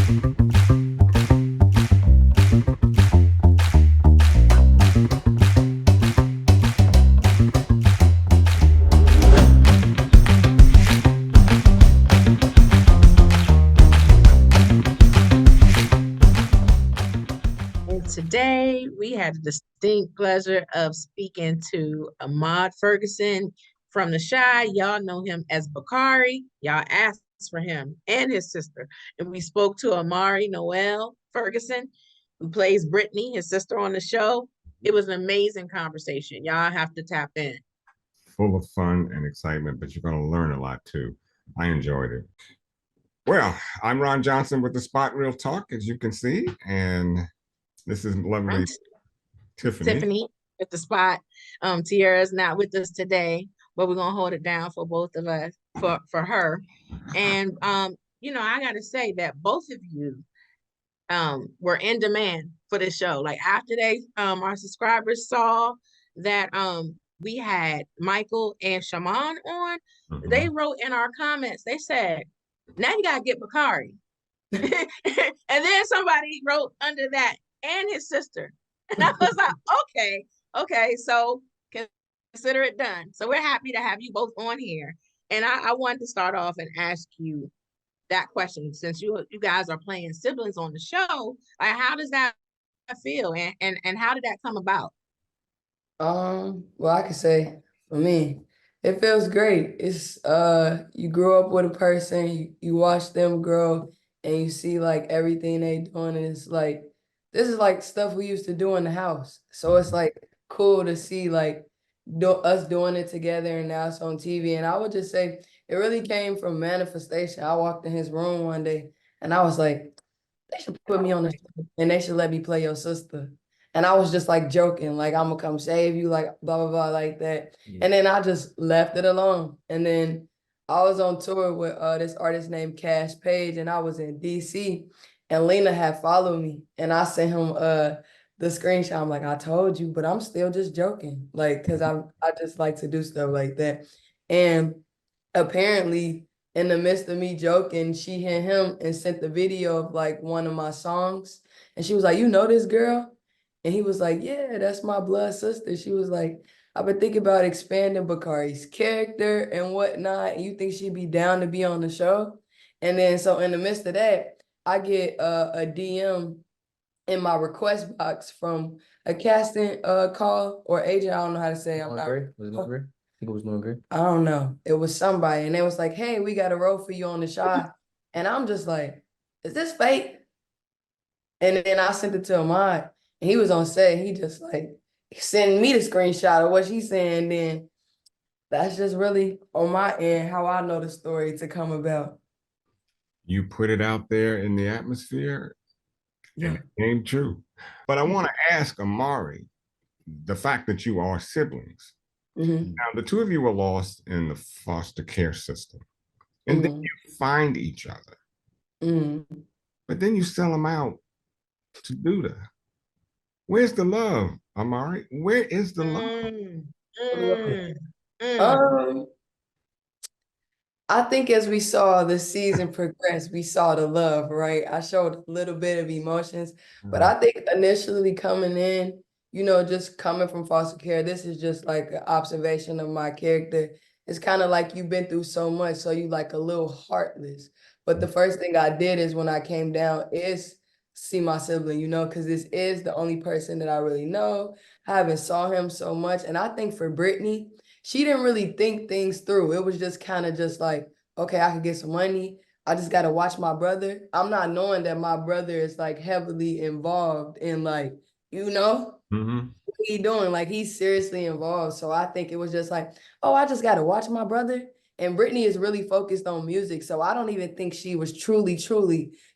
And today we had the distinct pleasure of speaking to Ahmad Ferguson from the Shy. Y'all know him as Bakari. Y'all asked for him and his sister. And we spoke to Amari Noel Ferguson, who plays Britany, his sister on the show. It was an amazing conversation. Y'all have to tap in. Full of fun and excitement, but you're going to learn a lot too. I enjoyed it. Well, I'm Ron Johnson with the Spot Real Talk, as you can see, and this is lovely Tiffany at the spot. Tiara's not with us today, but we're gonna hold it down for both of us for her. And I gotta say that both of you were in demand for this show. Like after our subscribers saw that we had Michael and Shaman on, they wrote in our comments, they said, now you gotta get Bakari. And then somebody wrote under that, and his sister. And I was like, okay, so consider it done. So we're happy to have you both on here. And I wanted to start off and ask you that question, since you guys are playing siblings on the show. Like, how does that feel, and how did that come about? Well, I could say for me, it feels great. It's you grow up with a person, you watch them grow, and you see like everything they doing, and it's like this is like stuff we used to do in the house. So it's like cool to see like us doing it together, and now it's on TV. And I would just say it really came from manifestation. I walked in his room one day, and I was like, they should put me on the show, and they should let me play your sister. And I was just like joking, like, I'm gonna come save you, like blah, blah, blah, like that. Yeah. And then I just left it alone. And then I was on tour with this artist named Cash Page, and I was in DC, and Lena had followed me, and I sent him the screenshot. I'm like, I told you, but I'm still just joking. Like, cause I just like to do stuff like that. And apparently in the midst of me joking, she hit him and sent the video of like one of my songs. And she was like, you know this girl? And he was like, yeah, that's my blood sister. She was like, I've been thinking about expanding Bakari's character and whatnot. And you think she'd be down to be on the show? And then so in the midst of that, I get a DM in my request box from a casting call or agent. I don't know how to say it. I'm not. Was it not great? I think it was doing great. I don't know. It was somebody. And it was like, hey, we got a role for you on the shot. And I'm just like, is this fake? And then I sent it to Ahmad. And he was on set. He just like sending me the screenshot of what she's saying. Then that's just really on my end how I know the story to come about. You put it out there in the atmosphere, and it came true. But I want to ask Amari, the fact that you are siblings. Now, the two of you were lost in the foster care system, and then you find each other. But then you sell them out to Duda. Where's the love, Amari? Where is the love? I think as we saw the season progress, we saw the love, right? I showed a little bit of emotions, but I think initially coming in, just coming from foster care, this is just like an observation of my character. It's kind of like you've been through so much, so you like a little heartless. But the first thing I did is when I came down is see my sibling, because this is the only person that I really know. I haven't saw him so much. And I think for Britany, she didn't really think things through. It was just kind of just like, okay, I could get some money. I just got to watch my brother. I'm not knowing that my brother is like heavily involved in like, what he doing? Like he's seriously involved. So I think it was just like, oh, I just got to watch my brother. And Britany is really focused on music. So I don't even think she was truly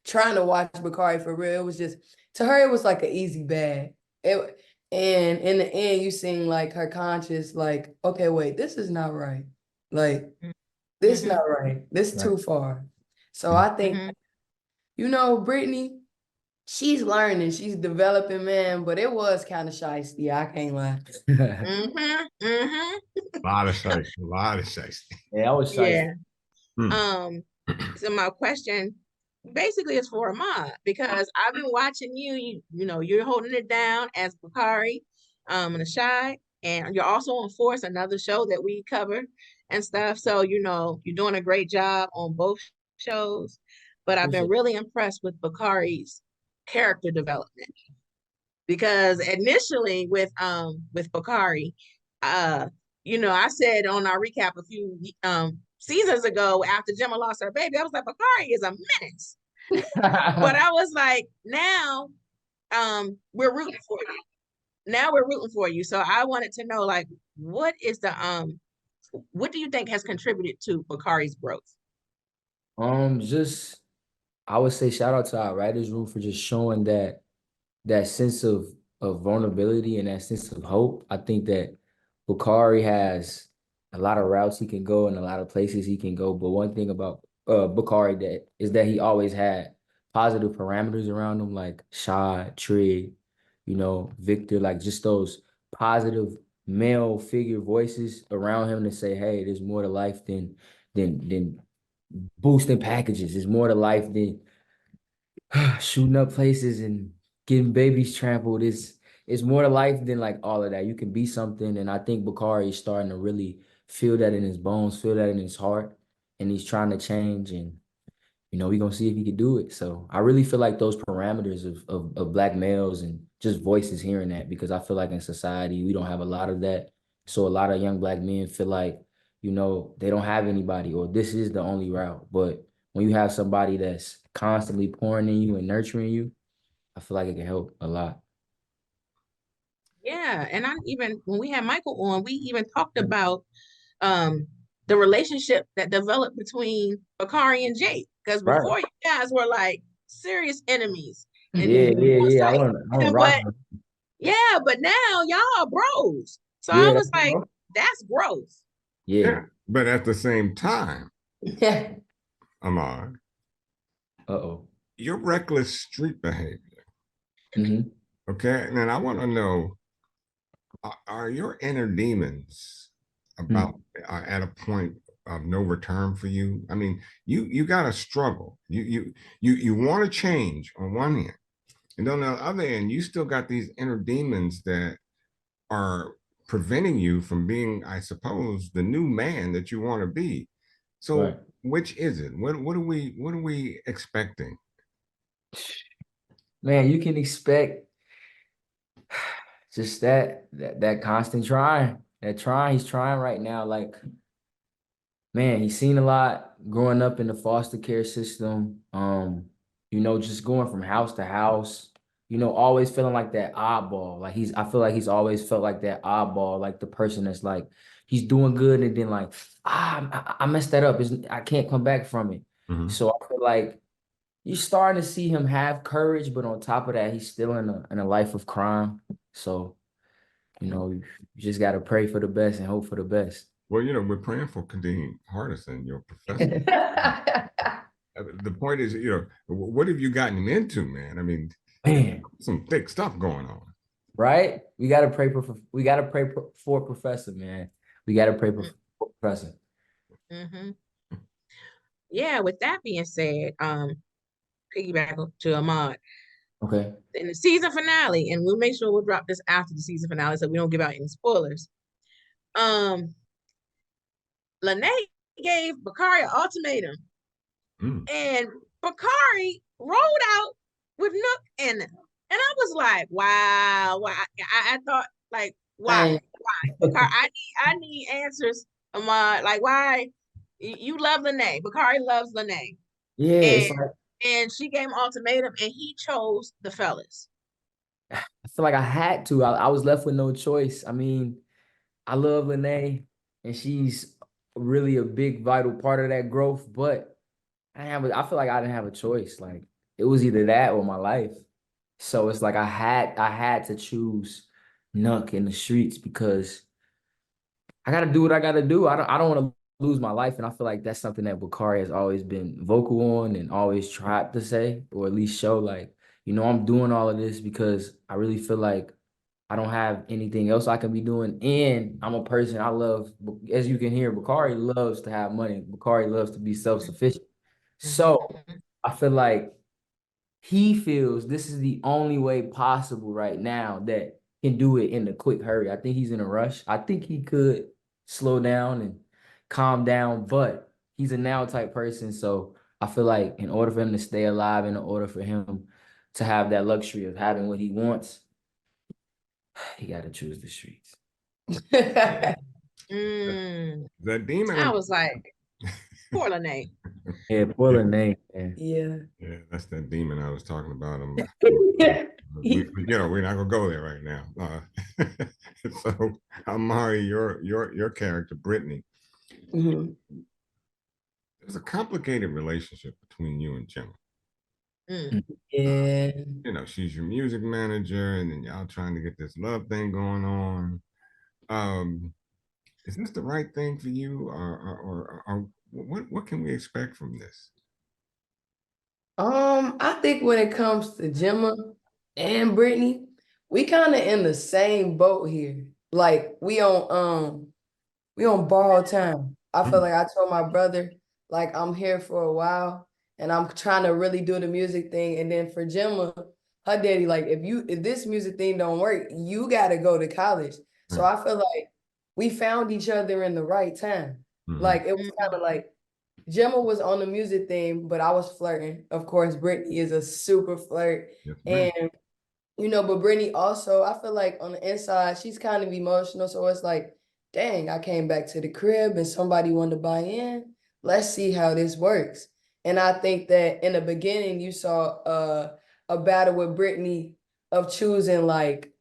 trying to watch Bakari for real. It was just, to her, it was like an easy bag. And in the end, you seeing like her conscience, like, okay, wait, this is not right. Like, this not right. This too far. So I think, Britany, she's learning, she's developing, man, but it was kind of shiesty. I can't lie. A lot of shiesty. Yeah, I was shiesty. So my question basically it's for Ahmad because I've been watching you. You know, you're holding it down as Bakari, and Ashai, and you're also on Force, another show that we cover and stuff. So you know, you're doing a great job on both shows. But I've been really impressed with Bakari's character development because initially with Bakari, uh, you know, I said on our recap a few seasons ago after Gemma lost her baby, I was like, Bakari is a menace. But I was like, now we're rooting for you. Now we're rooting for you. So I wanted to know, like, what is the what do you think has contributed to Bakari's growth? Just I would say shout out to our writers room for just showing that sense of vulnerability and that sense of hope. I think that Bakari has a lot of routes he can go and a lot of places he can go. But one thing about Bakari that he always had positive parameters around him, like Shad, Trig, you know, Victor, like just those positive male figure voices around him to say, hey, there's more to life than boosting packages. There's more to life than shooting up places and getting babies trampled. It's more to life than like all of that. You can be something, and I think Bakari is starting to really feel that in his bones, feel that in his heart, and he's trying to change. And you know, we're gonna see if he can do it. So I really feel like those parameters of black males and just voices hearing that, because I feel like in society we don't have a lot of that. So a lot of young black men feel like, you know, they don't have anybody or this is the only route. But when you have somebody that's constantly pouring in you and nurturing you, I feel like it can help a lot. Yeah, and I even when we had Michael on, we even talked about um the relationship that developed between Bakari and Jake. Because Right. before you guys were like serious enemies. And Yeah. I like, don't rock. but yeah, but now y'all are bros. So I Yeah, was like, that's growth. Yeah. But at the same time, Yeah. Ahmad, Uh-oh. your reckless street behavior. Mm-hmm. Okay. And then I want to know, are your inner demons about at a point of no return for you? I mean, you got to struggle. You want to change on one hand, and on the other end, you still got these inner demons that are preventing you from being, I suppose, the new man that you want to be. So, Right. which is it? What are we expecting? Man, you can expect just that constant trying. That trying, he's trying right now. Like, man, he's seen a lot growing up in the foster care system. You know, just going from house to house, you know, always feeling like that oddball. Like I feel like he's always felt like that oddball, like the person that's like, he's doing good and then like, I messed that up. I can't come back from it. Mm-hmm. So I feel like you're starting to see him have courage, but on top of that, he's still in a life of crime. So, you know, you just got to pray for the best and hope for the best. Well, you know, we're praying for Kadeem Hardison, your professor. The point is, you know, what have you gotten him into, man? I mean, man, some thick stuff going on. Right? We got to pray for Professor, man. We got to pray for Professor. Mm-hmm. Yeah, with that being said, piggyback to Ahmad. Okay. In the season finale, and we'll make sure we'll drop this after the season finale so we don't give out any spoilers. Lene gave Bakari an ultimatum, and Bakari rolled out with Nook in them. And I was like, wow, why? I thought, like, why? Bakari, I need answers, Ahmad. Like, why? You love Lene. Bakari loves Lene. Yeah, and she gave him ultimatum, and he chose the fellas. I feel like I had to. I was left with no choice. I mean, I love Lene, and she's really a big, vital part of that growth. But I feel like I didn't have a choice. Like it was either that or my life. So it's like I had to choose Nuck in the streets because I got to do what I got to do. I don't want to lose my life, and I feel like that's something that Bakari has always been vocal on and always tried to say, or at least show like, you know, I'm doing all of this because I really feel like I don't have anything else I can be doing. And I'm a person I love, as you can hear, Bakari loves to have money. Bakari loves to be self-sufficient. So I feel like he feels this is the only way possible right now that can do it in a quick hurry. I think he's in a rush. I think he could slow down and calm down, but he's a now type person. So I feel like in order for him to stay alive, in order for him to have that luxury of having what he wants, he got to choose the streets. That demon. I was like, poor Lene. Yeah, poor Lene. Yeah. Yeah, that's that demon I was talking about. Yeah. We're not gonna go there right now. So, Amari, your character, Britany, Mhm. there's a complicated relationship between you and Gemma. Yeah. She's your music manager, and then y'all trying to get this love thing going on. Is this the right thing for you, or what can we expect from this? I think when it comes to Gemma and Britany, we kind of in the same boat here. Like we on borrowed time. I feel like I told my brother, like I'm here for a while and I'm trying to really do the music thing. And then for Gemma, her daddy, like if this music thing don't work, you gotta go to college. So I feel like we found each other in the right time. Like it was kind of like Gemma was on the music thing, but I was flirting. Of course, Britany is a super flirt. Yes, And but Britany also, I feel like on the inside, she's kind of emotional. So it's like, dang, I came back to the crib and somebody wanted to buy in. Let's see how this works. And I think that in the beginning, you saw a battle with Britany of choosing like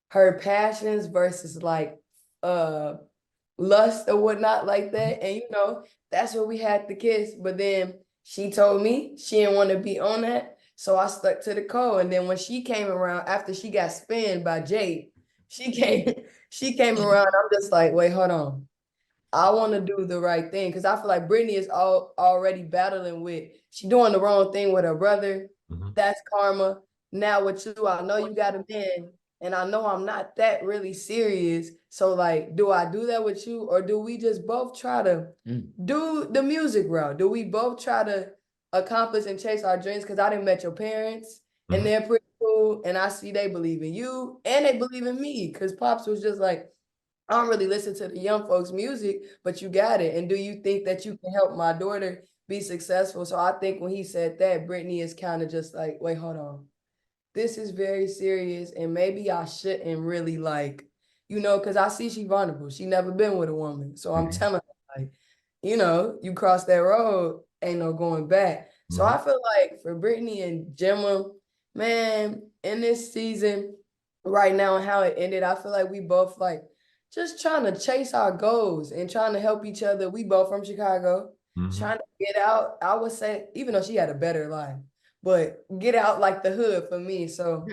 her passions versus like lust or whatnot like that. And that's what we had to kiss. But then she told me she didn't want to be on that. So I stuck to the code. And then when she came around after she got spinned by Jade, she came around. I'm just like, wait, hold on. I want to do the right thing. Cause I feel like Britany is already battling with, she doing the wrong thing with her brother. That's karma. Now with you, I know you got a man. And I know I'm not that really serious. So like, do I do that with you? Or do we just both try to do the music route? Do we both try to accomplish and chase our dreams? Because I didn't met your parents and they're pretty cool. And I see they believe in you and they believe in me. Because Pops was just like, I don't really listen to the young folks' music, but you got it. And do you think that you can help my daughter be successful? So I think when he said that, Britany is kind of just like, wait, hold on. This is very serious. And maybe I shouldn't really because I see she vulnerable. She never been with a woman. So I'm telling her, you cross that road, ain't no going back. So I feel like for Britany and Gemma, man, in this season, right now and how it ended, I feel like we both just trying to chase our goals and trying to help each other. We both from Chicago, trying to get out. I would say, even though she had a better life, but get out like the hood for me. So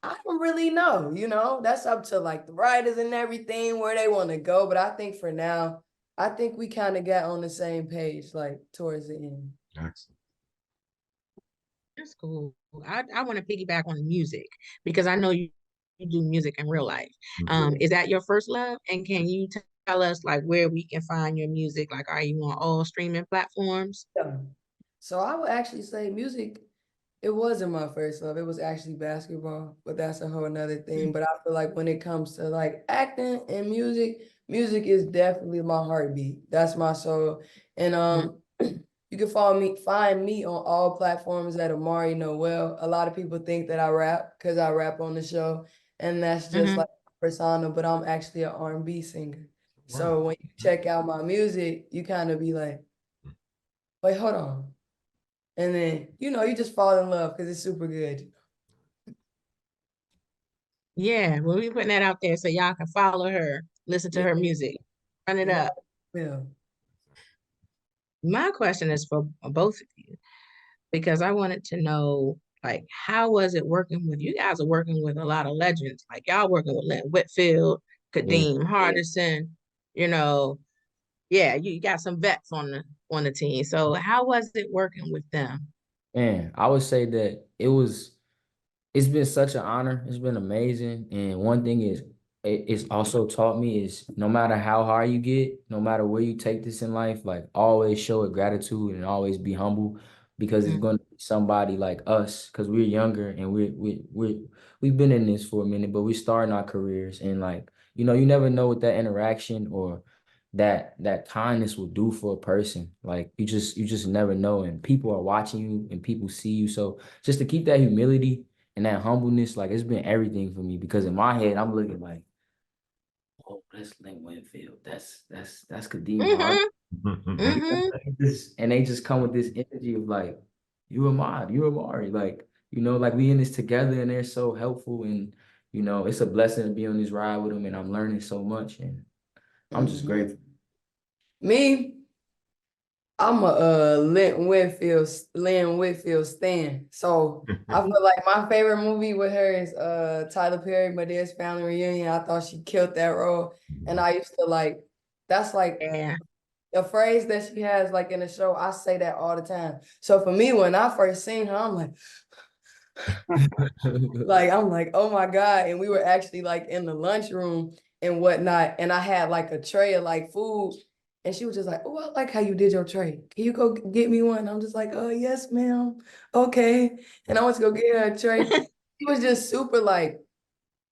I don't really know, that's up to like the writers and everything where they want to go. But I think for now, I think we kind of got on the same page, like towards the end. Excellent. That's cool. I want to piggyback on music because I know you do music in real life. Is that your first love? And can you tell us like where we can find your music? Like, are you on all streaming platforms? Yeah. So I would actually say music, it wasn't my first love. It was actually basketball, but that's a whole nother thing. But I feel like when it comes to like acting and music is definitely my heartbeat. That's my soul. And you can find me on all platforms at Amari Noel. A lot of people think that I rap because I rap on the show, and that's just like persona, but I'm actually an R&B singer. Wow. So when you check out my music, you kind of be like, wait, hold on. And then, you just fall in love because it's super good. Yeah, well, we putting that out there so y'all can follow her, listen to her music, run it up. Yeah. My question is for both of you because I wanted to know, like, how was it working with you guys are working with a lot of legends, like y'all working with Whitfield, Kadeem, Hardison, you got some vets on the team. So how was it working with them? Man, I would say that it's been such an honor. It's been amazing. And one thing it's also taught me is no matter how hard you get, no matter where you take this in life, like always show it gratitude and always be humble because it's going to be somebody like us, because we're younger and we've been in this for a minute, but we're starting our careers, and like, you know, you never know what that interaction or that kindness will do for a person. Like you just never know, and people are watching you and people see you. So just to keep that humility and that humbleness, like it's been everything for me, because in my head I'm looking like, oh, that's Lynn Winfield, that's Kadeem Hart. And they just come with this energy of like, you Ahmad, you Amari, like, you know, like we in this together, and they're so helpful, and you know, it's a blessing to be on this ride with them, and I'm learning so much, and I'm just grateful. Me, I'm a Lynn Whitfield stan. So I feel like my favorite movie with her is Tyler Perry, My Dad's Family Reunion. I thought she killed that role. And I used to like, that's like a phrase that she has like in the show. I say that all the time. So for me, when I first seen her, I'm like, I'm like, oh my God. And we were actually like in the lunchroom and whatnot. And I had like a tray of like food. And she was just like, oh, I like how you did your tray. Can you go get me one? I'm just like, oh, yes, ma'am. Okay. And I went to go get her a tray. She was just super like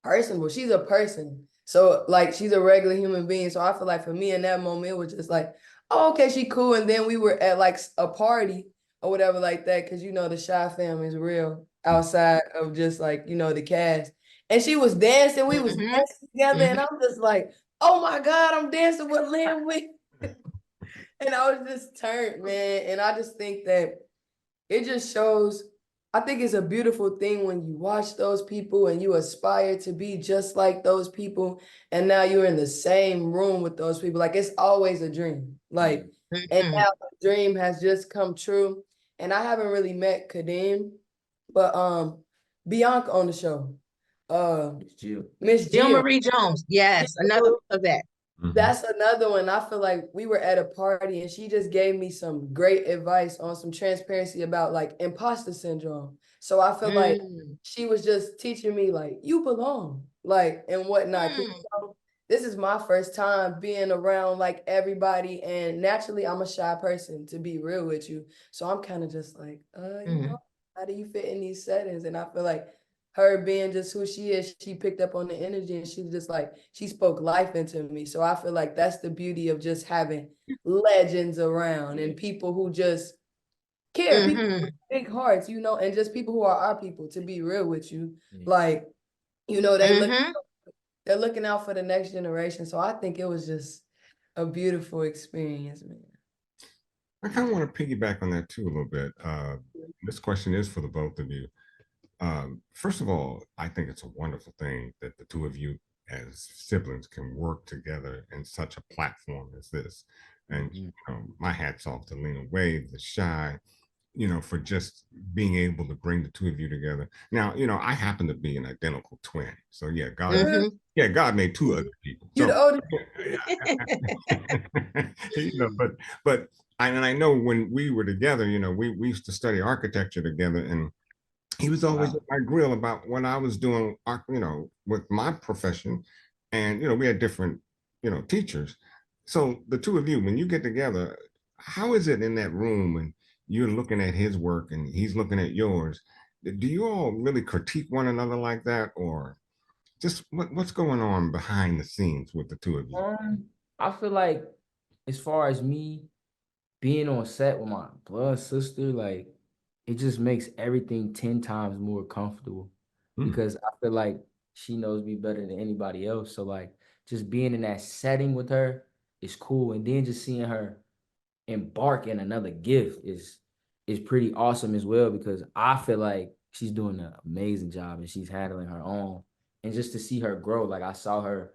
personable. She's a person. So like she's a regular human being. So I feel like for me in that moment, it was just like, oh, okay, she cool. And then we were at like a party or whatever like that. Cause you know, the Shy family is real outside of just like, you know, the cast. And she was dancing. We was dancing together. And I'm just like, oh my God, I'm dancing with Lynn Whit. And I was just turned, man. And I just think that it just shows, I think it's a beautiful thing when you watch those people and you aspire to be just like those people. And now you're in the same room with those people. Like it's always a dream. Like, and now the dream has just come true. And I haven't really met Kadeem, but Bianca on the show. Miss Jill Jill. Marie Jones. Yes, another of that. That's another one. I feel like we were at a party and she just gave me some great advice on some transparency about like imposter syndrome. So I feel like she was just teaching me like, you belong, like, and whatnot. You know, this is my first time being around like everybody. And naturally, I'm a shy person, to be real with you. So I'm kind of just like, you know, how do you fit in these settings? And I feel like her being just who she is, she picked up on the energy and she just like, she spoke life into me. So I feel like that's the beauty of just having legends around and people who just care, people with big hearts, you know, and just people who are our people, to be real with you. Like, you know, they're looking out for the next generation. So I think it was just a beautiful experience, man. I kind of want to piggyback on that too a little bit. This question is for the both of you. First of all, I think it's a wonderful thing that the two of you as siblings can work together in such a platform as this. And you know, my hat's off to Lena Waithe, the Shy, you know, for just being able to bring the two of you together. Now, you know, I happen to be an identical twin. So yeah, God made two other people. You're the oldest. You know, but I know when we were together, you know, we used to study architecture together, and he was always at my grill about what I was doing, you know, with my profession. And, you know, we had different, you know, teachers. So the two of you, when you get together, how is it in that room when you're looking at his work and he's looking at yours? Do you all really critique one another like that? Or just what's going on behind the scenes with the two of you? I feel like as far as me being on set with my blood sister, like it just makes everything 10 times more comfortable because I feel like she knows me better than anybody else. So like just being in that setting with her is cool. And then just seeing her embark in another gift is pretty awesome as well, because I feel like she's doing an amazing job and she's handling her own. And just to see her grow, like I saw her,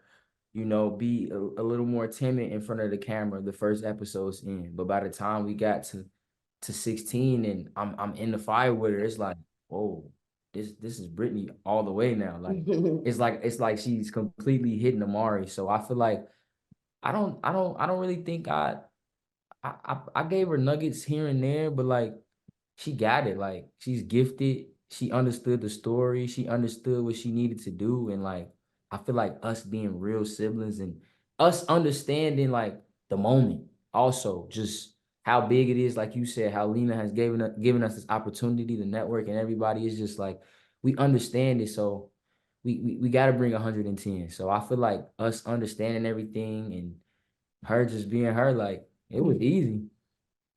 you know, be a little more timid in front of the camera the first episodes in. But by the time we got to 16 and I'm in the fire with her, it's like, whoa, this is Britany all the way now. Like it's like she's completely hitting Amari. So I feel like I don't really think I gave her nuggets here and there, but like she got it. Like she's gifted. She understood the story. She understood what she needed to do. And like I feel like us being real siblings and us understanding like the moment, also just how big it is, like you said, how Lena has given us this opportunity to network, and everybody is just like, we understand it. So we got to bring 110. So I feel like us understanding everything and her just being her, like, it was easy.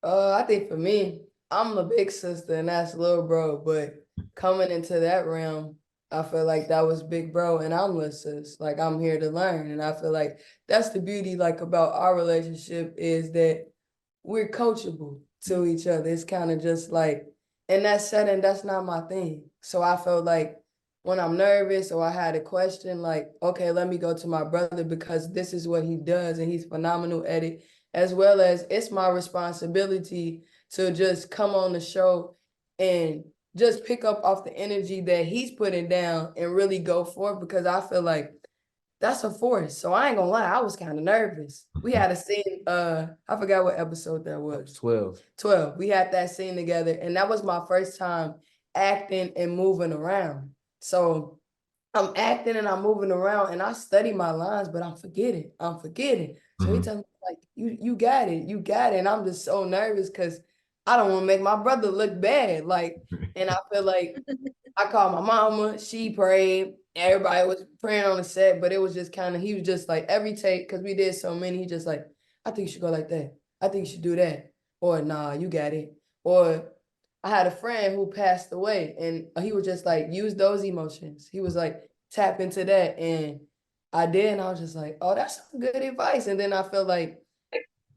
I think for me, I'm the big sister and that's little bro, but coming into that realm, I feel like that was big bro and I'm little sis. Like, I'm here to learn. And I feel like that's the beauty, like, about our relationship, is that we're coachable to each other. It's kind of just like, in that setting, that's not my thing. So I felt like when I'm nervous or I had a question, like, okay, let me go to my brother because this is what he does and he's phenomenal at it, as well as it's my responsibility to just come on the show and just pick up off the energy that he's putting down and really go for it, because I feel like that's a force. So I ain't gonna lie, I was kind of nervous. We had a scene, I forgot what episode that was. 12. 12. We had that scene together, and that was my first time acting and moving around. So I'm acting and I'm moving around and I study my lines, but I'm forgetting. So he tells me, like, you got it, you got it. And I'm just so nervous because I don't want to make my brother look bad. Like, and I feel like I called my mama, she prayed, everybody was praying on the set, but it was just kind of, he was just like, every take, because we did so many, he just like, I think you should go like that. I think you should do that. Or, nah, you got it. Or I had a friend who passed away and he was just like, use those emotions. He was like, tap into that. And I did. And I was just like, oh, that's some good advice. And then I feel like,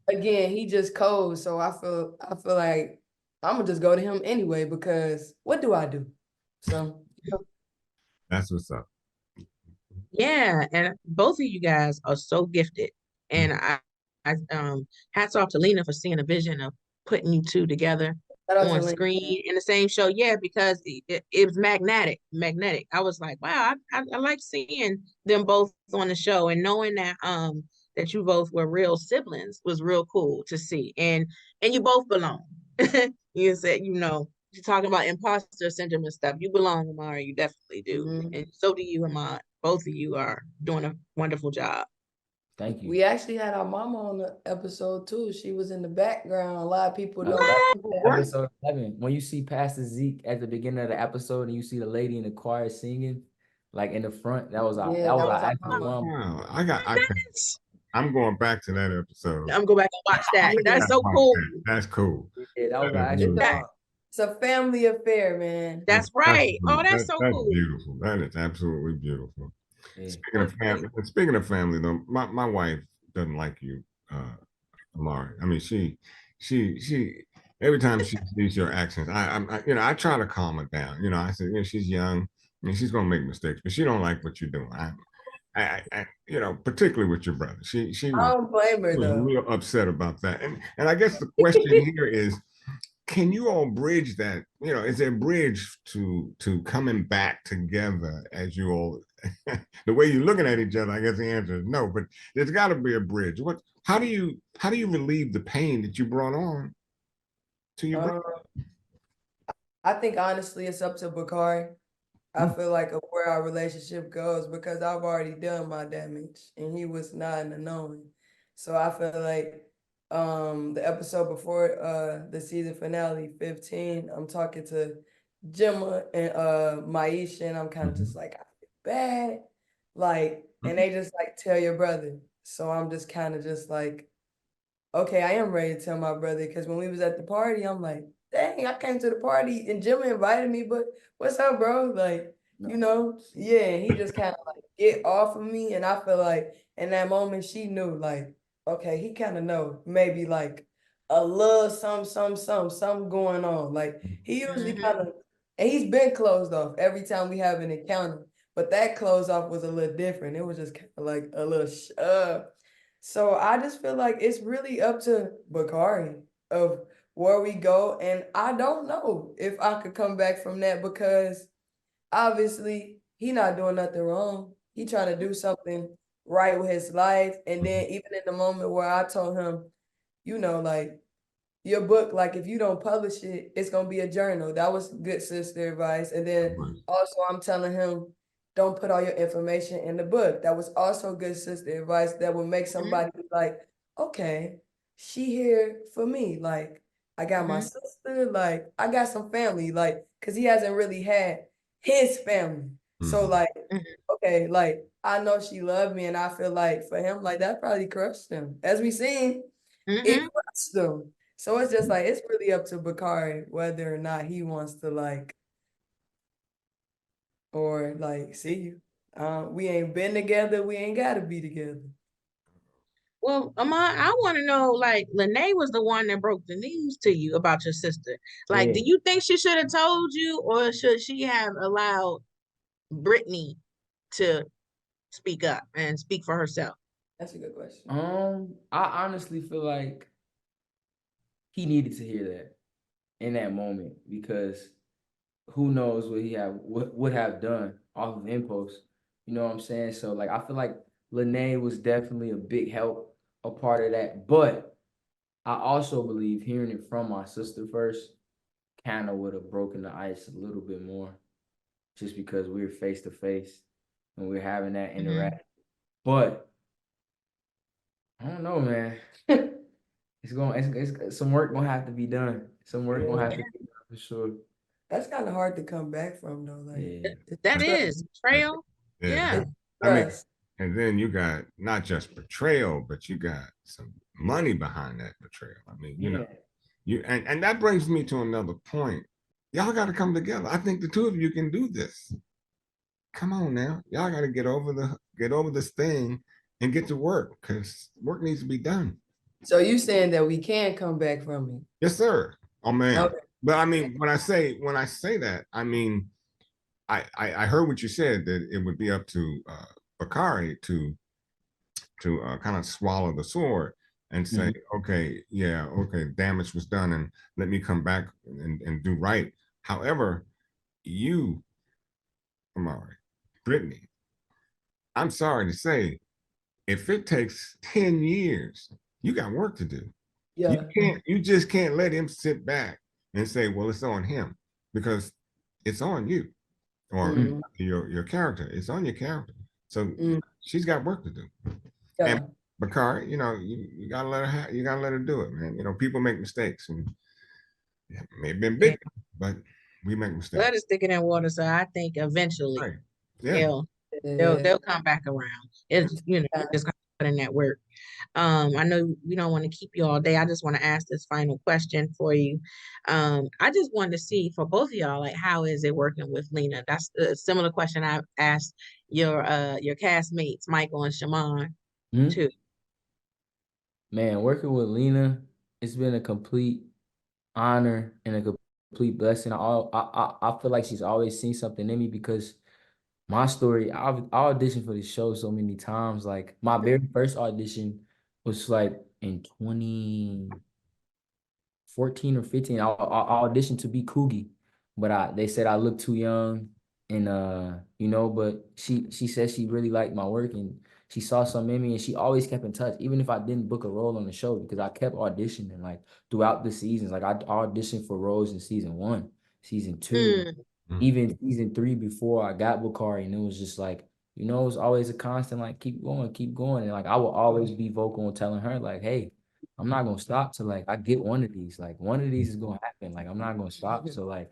again, he just cold. So I feel like I'm gonna just go to him anyway, because what do I do? So That's what's up. Yeah, and both of you guys are so gifted. And hats off to Lena for seeing a vision of putting you two together shout out to on Lena. screen in the same show. Yeah, because it was magnetic. I was like, wow, I like seeing them both on the show, and knowing that you both were real siblings was real cool to see. And you both belong. You said, you're talking about imposter syndrome and stuff. You belong, Amari. You definitely do. And so do you, Ahmad. Both of you are doing a wonderful job. Thank you. We actually had our mama on the episode too. She was in the background. A lot of people don't. Episode 11. When you see Pastor Zeke at the beginning of the episode and you see the lady in the choir singing, like in the front, that was our actual mom. Wow. I'm going back to that episode. I'm going back and watch that. That's so cool. That's cool. Yeah, that was our actual mom. It's a family affair, man. That's right. That's so cool. Beautiful. That is absolutely beautiful. Yeah. Speaking of family, though, my wife doesn't like you, Amari. I mean, she every time she sees your actions, I try to calm her down. I said, she's young, and she's gonna make mistakes, but she don't like what you're doing. I particularly with your brother. She I don't blame her was though. real upset about that. And I guess the question here is, can you all bridge that? Is there a bridge to coming back together as you all? The way you're looking at each other, I guess the answer is no. But there's got to be a bridge. How do you relieve the pain that you brought on to your brother? I think honestly, it's up to Bakari. I feel like of where our relationship goes, because I've already done my damage and he was not in the knowing. So I feel like the episode before the season finale 15, I'm talking to Gemma and Maisha, and I'm kind of just like, I feel bad. Like, and they just like, tell your brother. So I'm just kind of just like, okay, I am ready to tell my brother, because when we was at the party, I'm like, dang, I came to the party and Jimmy invited me, but what's up, bro? Like, yeah, and he just kind of like get off of me. And I feel like in that moment, she knew, like, okay, he kind of know maybe like a little something going on. Like, he usually kind of, and he's been closed off every time we have an encounter, but that close off was a little different. It was just kind of like a little, so I just feel like it's really up to Bakari of where we go. And I don't know if I could come back from that, because obviously he not doing nothing wrong. He trying to do something right with his life. And then even in the moment where I told him, like, your book, like, if you don't publish it, it's going to be a journal. That was good sister advice. And then also I'm telling him, don't put all your information in the book. That was also good sister advice that would make somebody be like, okay, she here for me. Like, I got my sister, like, I got some family, like, because he hasn't really had his family. So, like, okay, like, I know she loved me, and I feel like for him, like, that probably crushed him. As we seen, it crushed him. So it's just like, it's really up to Bakari whether or not he wants to, like, or like, see you. We ain't been together, we ain't gotta be together. Well, Ahmad, I want to know, like, Lene was the one that broke the news to you about your sister. Like, do you think she should have told you, or should she have allowed Britany to speak up and speak for herself? That's a good question. I honestly feel like he needed to hear that in that moment, because who knows what he would have done off of impulse. You know what I'm saying? So like, I feel like Lene was definitely a big help, a part of that. But I also believe hearing it from my sister first kind of would have broken the ice a little bit more, just because we were face to face and we are having that interaction. But I don't know, man. It's some work gonna have to be done. Some work gonna have to be done for sure. That's kind of hard to come back from, though. Like, That is betrayal. Yeah. I mean, and then you got not just betrayal, but you got some money behind that betrayal. I mean, you know, and that brings me to another point. Y'all got to come together. I think the two of you can do this. Come on now, y'all got to get over this thing and get to work, because work needs to be done. So you saying that we can come back from it? Yes, sir. Oh man. Okay. But I mean, when I say that, I mean, I heard what you said, that it would be up to Bakari to kind of swallow the sword and say, okay, yeah, okay, damage was done, and let me come back and do right. However, you, Amari, Britany, I'm sorry to say, if it takes 10 years, you got work to do. Yeah. You just can't let him sit back and say, well, it's on him, because it's on you, or your character. It's on your character. So she's got work to do. Yeah. And Bakari, you know, you gotta let her you gotta let her do it, man. You know, people make mistakes, and it may have been big, but we make mistakes. Blood is thicker than water, so I think eventually they'll come back around. It's, you know, you just gotta put in that work. I know we don't want to keep you all day. I just want to ask this final question for you. I just wanted to see for both of y'all, like, how is it working with Lena? That's a similar question I've asked your castmates, Michael and Shaman, too. Man, working with Lena, it's been a complete honor and a complete blessing. I feel like she's always seen something in me, because my story, I auditioned for this show so many times. Like, my very first audition was like in 2014 or 15. I auditioned to be Coogie, but they said I looked too young, and you know, but she said she really liked my work, and she saw something in me, and she always kept in touch, even if I didn't book a role on the show, because I kept auditioning like throughout the seasons. Like, I auditioned for roles in season 1, season 2, even season 3 before I got Bakari, and it was just like, you know, it was always a constant, like, keep going. And like, I will always be vocal and telling her, like, hey, I'm not gonna stop till like I get one of these. Like, one of these is gonna happen. Like, I'm not gonna stop. So like,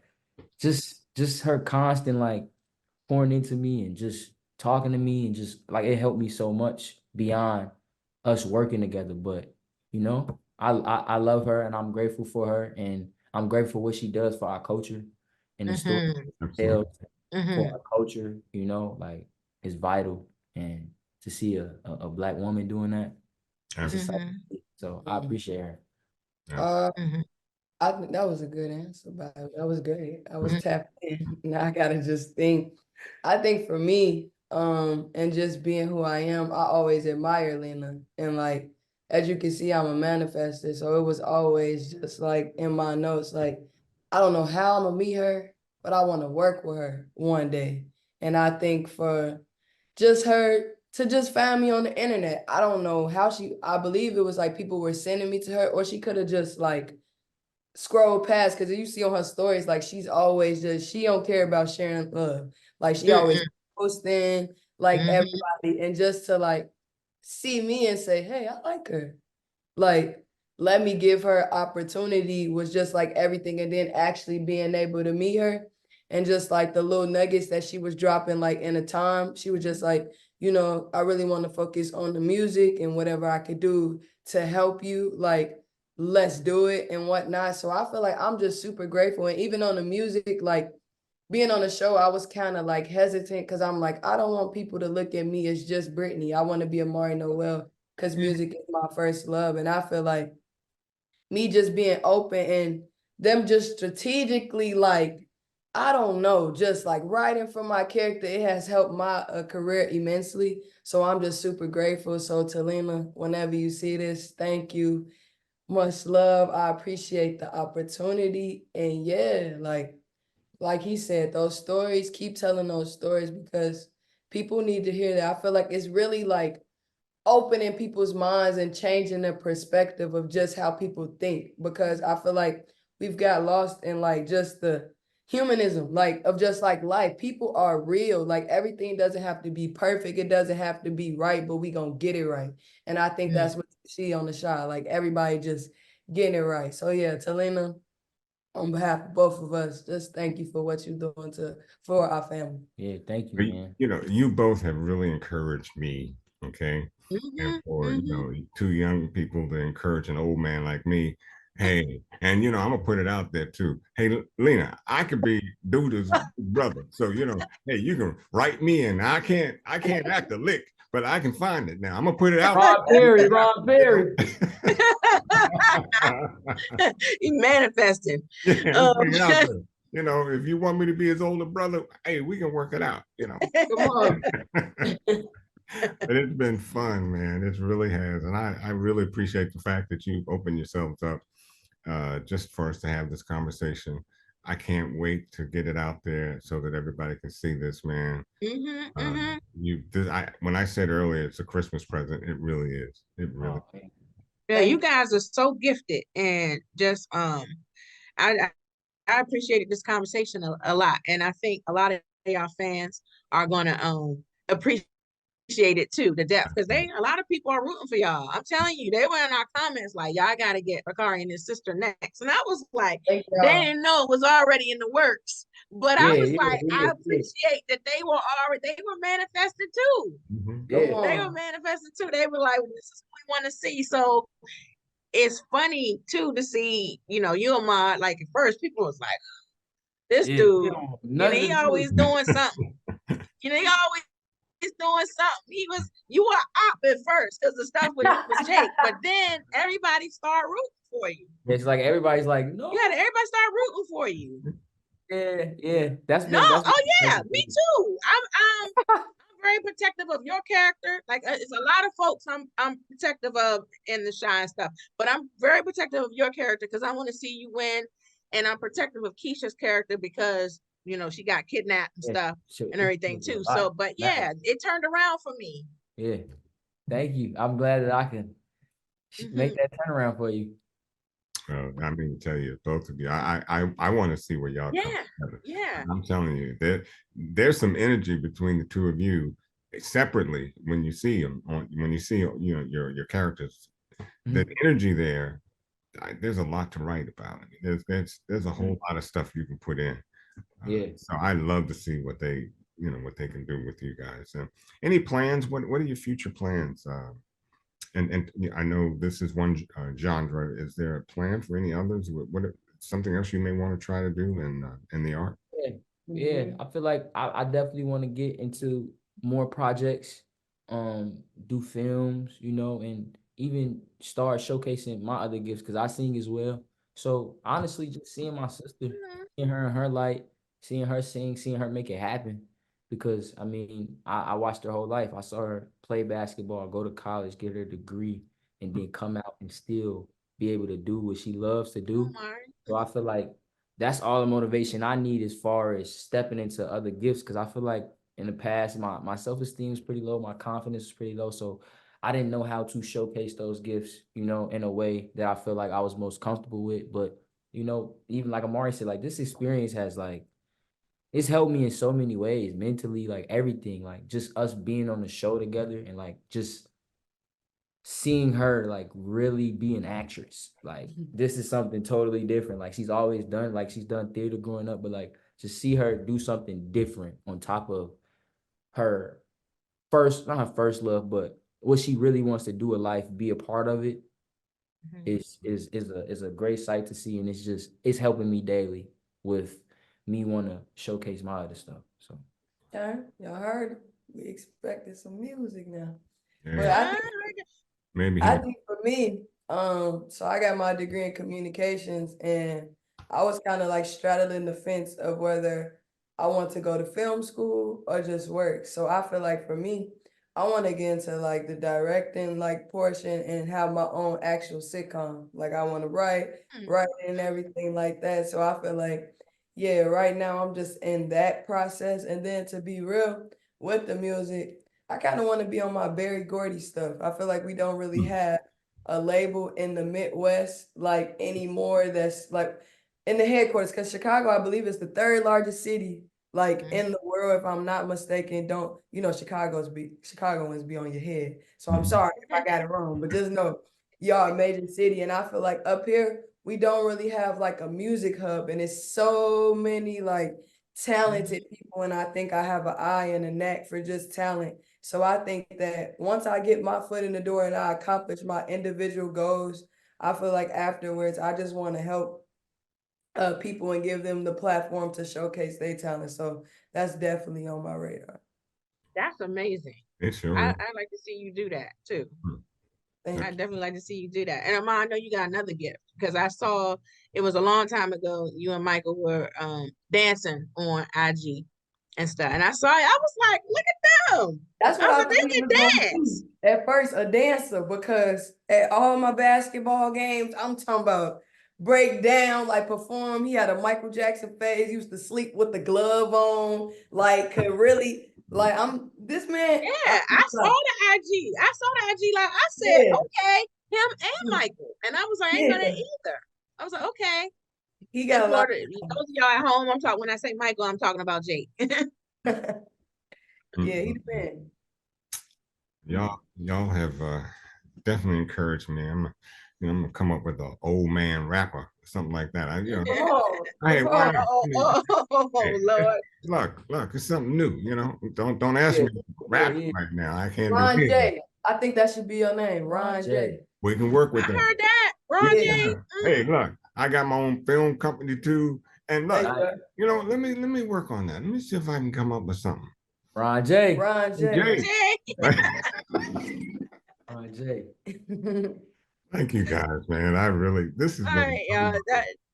just her constant like pouring into me and just talking to me, and just like, it helped me so much beyond us working together. But you know, I love her, and I'm grateful for her, and I'm grateful for what she does for our culture and the story tells for our culture. You know, like, it's vital, and to see a Black woman doing that, so I appreciate her. I think that was a good answer, but that was great. I was tapped in. Now I gotta just think. I think for me, and just being who I am, I always admire Lena. And like, as you can see, I'm a manifester. So it was always just like in my notes, like, I don't know how I'm gonna meet her, but I want to work with her one day. And I think for just her to just find me on the internet, I don't know how I believe it was like people were sending me to her, or she could have just like scroll past, because you see on her stories, like, she's always just, she don't care about sharing love. Like, she always posting like everybody, and just to like see me and say, hey, I like her. Like, let me give her opportunity was just like everything. And then actually being able to meet her and just like the little nuggets that she was dropping like in a time, she was just like, you know, I really want to focus on the music and whatever I could do to help you, like, let's do it and whatnot. So I feel like I'm just super grateful. And even on the music, like being on the show, I was kind of like hesitant because I'm like, I don't want people to look at me as just Britany. I want to be Amari Noel because music is my first love. And I feel like me just being open and them just strategically, like, I don't know, just like writing for my character, it has helped my career immensely. So I'm just super grateful. So to Lena, whenever you see this, thank you. Much love. I appreciate the opportunity. And yeah, like he said, those stories, keep telling those stories because people need to hear that. I feel like it's really like opening people's minds and changing their perspective of just how people think, because I feel like we've got lost in like just the humanism, like of just like life. People are real. Like everything doesn't have to be perfect. It doesn't have to be right, but we gonna get it right. And I think that's what you see on the shot. Like everybody just getting it right. So yeah, Talena, on behalf of both of us, just thank you for what you're doing for our family. Yeah, thank you, But, man. you know, you both have really encouraged me, okay? And for, you know, two young people to encourage an old man like me, hey, and you know, I'm gonna put it out there too. Hey, Lena, I could be Duda's brother. So, you know, hey, you can write me in. I can't act a lick, but I can find it now. I'm gonna put it out. Ron Perry. He manifesting. Yeah, bring it out there. You know, if you want me to be his older brother, hey, we can work it out, you know. Come on. But it's been fun, man. It really has. And I really appreciate the fact that you opened yourselves up just for us to have this conversation. I can't wait to get it out there so that everybody can see this, man. When I said earlier it's a Christmas present, it really is. It really is. Yeah, you guys are so gifted, and just I I appreciated this conversation a lot, and I think a lot of y'all fans are gonna appreciate it too, the depth, because a lot of people are rooting for y'all. I'm telling you, they were in our comments like, y'all got to get Bakari and his sister next, and I was like, they didn't know it was already in the works, but I was like, I appreciate that they were manifested too. They were manifested too. They were like, this is what we want to see. So it's funny too to see, you know, you and my, like at first people was like, this dude, you know, he always doing something. You know, he always doing something. You were up at first because the stuff with Jake, but then everybody started rooting for you. It's like everybody's like, no. Yeah, everybody started rooting for you. Yeah. That's me too. I'm very protective of your character. Like it's a lot of folks I'm protective of in the Shine stuff, but I'm very protective of your character because I want to see you win, and I'm protective of Keisha's character because you know she got kidnapped and stuff and everything too. So, but yeah, it turned around for me. Yeah, thank you. I'm glad that I can make that turnaround for you. I mean, to tell you, both of you, I want to see where y'all come together. Yeah. I'm telling you, there's some energy between the two of you separately when you see them when you see you know your characters. The energy there, there's a lot to write about. There's a whole lot of stuff you can put in. So I love to see what they can do with you guys. Any plans? What are your future plans? And I know this is one genre. Is there a plan for any others? What something else you may want to try to do in the art? Yeah. I feel like I definitely want to get into more projects, do films, you know, and even start showcasing my other gifts because I sing as well. So honestly, just seeing my sister, seeing her in her light, seeing her sing, seeing her make it happen. Because I mean, I watched her whole life. I saw her play basketball, go to college, get her degree, and then come out and still be able to do what she loves to do. So I feel like that's all the motivation I need as far as stepping into other gifts. Because I feel like in the past, my self-esteem is pretty low, my confidence is pretty low. So I didn't know how to showcase those gifts, you know, in a way that I feel like I was most comfortable with. But, you know, even like Amari said, like this experience has like, it's helped me in so many ways, mentally, like everything, like just us being on the show together and like just seeing her like really be an actress. Like this is something totally different. Like she's always done, like she's done theater growing up, but like to see her do something different on top of her not her first love, but what she really wants to do in life, be a part of it, is a great sight to see. And it's helping me daily with me want to showcase my other stuff. So yeah, y'all heard, we expected some music now. Yeah. But I think for me, so I got my degree in communications, and I was kind of like straddling the fence of whether I want to go to film school or just work. So I feel like for me, I want to get into like the directing like portion and have my own actual sitcom. Like I want to write and everything like that. So I feel like, yeah, right now I'm just in that process. And then to be real with the music, I kind of want to be on my Berry Gordy stuff. I feel like we don't really have a label in the Midwest like anymore that's like in the headquarters, because Chicago, I believe, is the third largest city like in the world, if I'm not mistaken. Don't, you know, Chicagoans be on your head. So I'm sorry if I got it wrong, but just know y'all a major city. And I feel like up here, we don't really have like a music hub, and it's so many like talented people. And I think I have an eye and a knack for just talent. So I think that once I get my foot in the door and I accomplish my individual goals, I feel like afterwards, I just want to help people and give them the platform to showcase their talent. So that's definitely on my radar. That's amazing. I'd like to see you do that too. I'd definitely like to see you do that. And Amar, I know you got another gift, because I saw it was a long time ago you and Michael were dancing on IG and stuff. And I saw it, I was like, look at them. That's what I was like, they can dance. At first, a dancer, because at all my basketball games, I'm talking about break down, like perform. He had a Michael Jackson phase. He used to sleep with the glove on, like could really, like I'm this man. Yeah, I saw the IG. Like I said, okay, him and Michael. And I was like, I ain't know that either. I was like, okay. He got a lot. Those of y'all at home, I'm talking, when I say Michael, I'm talking about Jake. Yeah, he's been. Y'all have definitely encouraged me. I'm gonna come up with an old man rapper, something like that. Lord. Look, it's something new. You know, don't ask me to rap right now. I can't. Ron J. I think that should be your name, Ron J. We can work with that. I heard that, Ron J. Hey, look, I got my own film company too, and look, you know, let me work on that. Let me see if I can come up with something. Ron J. Ron J. Ron J. Thank you guys, man. I really, this is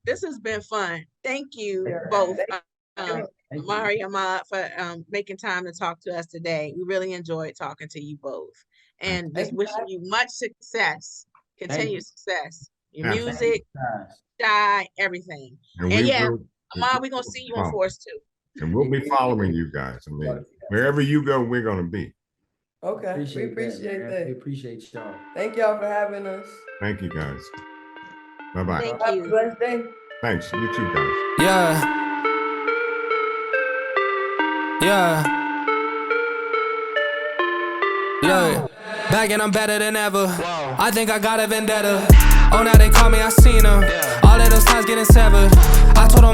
this has been fun. Thank you both, Amari, Ahmad, for making time to talk to us today. We really enjoyed talking to you both, and just wishing you much success, continued success, your music, everything. And Ahmad, we're gonna see you on Force 2. And we'll be following you guys. I mean, wherever you go, we're gonna be. Okay, we appreciate that. We appreciate y'all. Thank y'all for having us. Thank you, guys. Bye-bye. Thank you. Have a blessed day. Thanks. You too, guys. Yeah. Look, back and I'm better than ever. I think I got a vendetta. Oh, now they call me, I seen them. All of those times getting severed. I told them